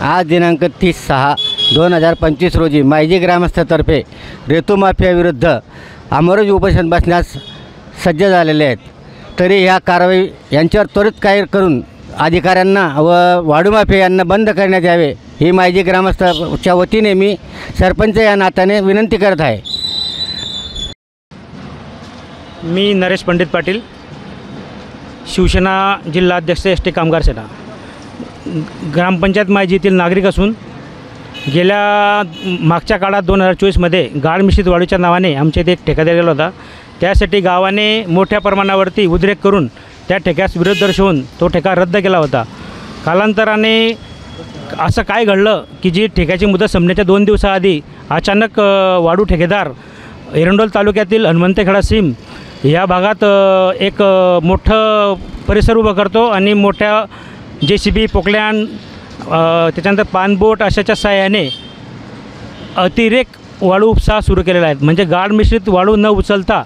आज दिनांक 30/6/2025 रोजी मायजी ग्रामस्थातर्फे रेतू माफियाविरुद्ध आमरण उपोषण बसण्यास सज्ज झालेले आहेत। तरी ह्या कारवाई यांच्यावर त्वरित काय करून अधिकाऱ्यांना व वाळू माफिया यांना बंद करण्यात यावे ही मायजी ग्रामस्थाच्या वतीने मी सरपंच या नात्याने विनंती करत आहे। मी नरेश पंडित पाटील, शिवसेना जिल्हा अध्यक्ष एस टी कामगार सेना, ग्रामपंचायत मायजी येथील नागरिक असून गेल्या मागच्या काळात 2024मध्ये गाळ मिश्रित वाळूच्या नावाने आमच्या इथे एक ठेका दिलेला होता। त्यासाठी गावाने मोठ्या प्रमाणावरती उद्रेक करून त्या ठेक्यास विरोध दर्शवून तो ठेका रद्द केला होता। कालांतराने असं काय घडलं की जी ठेक्याची मुदत संपण्याच्या 2 दिवसाआधी अचानक वाळू ठेकेदार एरंडोल तालुक्यातील हनुमंतेखेडा सीम या भागात एक मोठं परिसर उभं करतो आणि मोठ्या JCB पोकल्यान त्याच्यानंतर पाणबोट अशाच्या सहाय्याने अतिरेक वाळू उपसा सुरू केलेला आहे। म्हणजे गाळ मिश्रित वाळू न उचलता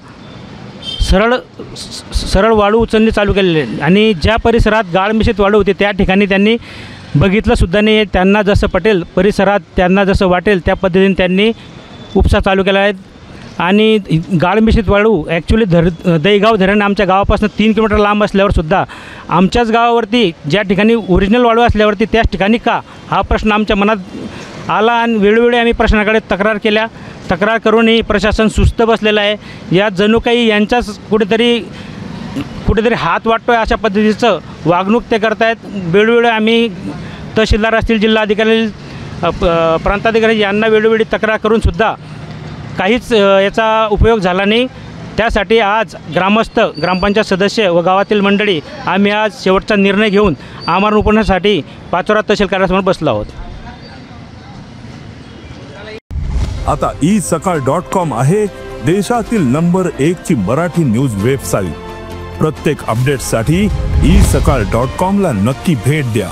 सरळ वाळू उचलणे चालू केलेले आहे आणि ज्या परिसरात गाळ मिश्रित वाळू होती त्या ठिकाणी त्यांनी बघितलंसुद्धा नाही। त्यांना जसं पटेल परिसरात त्यांना जसं वाटेल त्या पद्धतीने त्यांनी उपसा चालू केला आहे आणि गाळ मिश्रित वाळू ॲक्च्युली दहीगाव धरण आमच्या गावापासून 3 किलोमीटर लांब असल्यावरसुद्धा आमच्याच गावावरती ज्या ठिकाणी ओरिजिनल वाळू असल्यावरती त्याच ठिकाणी का हा प्रश्न आमच्या मनात आला आणि वेळोवेळी आम्ही प्रशासनाकडे तक्रार करूनही प्रशासन सुस्त बसलेलं आहे। यात जणू काही यांच्याच कुठेतरी हात वाटतो आहे अशा पद्धतीचं वागणूक ते करतायत। वेळोवेळी आम्ही तहसीलदार असतील, जिल्हाधिकारी, प्रांताधिकारी यांना वेळोवेळी तक्रार करूनसुद्धा काहीच याचा उपयोग झाला नाही। त्यासाठी आज ग्रामस्थ, ग्रामपंचायत सदस्य व गावातील मंडळी आम्ही आज शेवटचा निर्णय घेऊन आमरण उपोषणासाठी पाचोरा तहसील कार्यालयासमोर बसलो आहोत। आता isakal.com आहे देशातील नंबर 1 ची मराठी न्यूज वेबसाईट। प्रत्येक अपडेटसाठी isakal.com ला नक्की भेट द्या।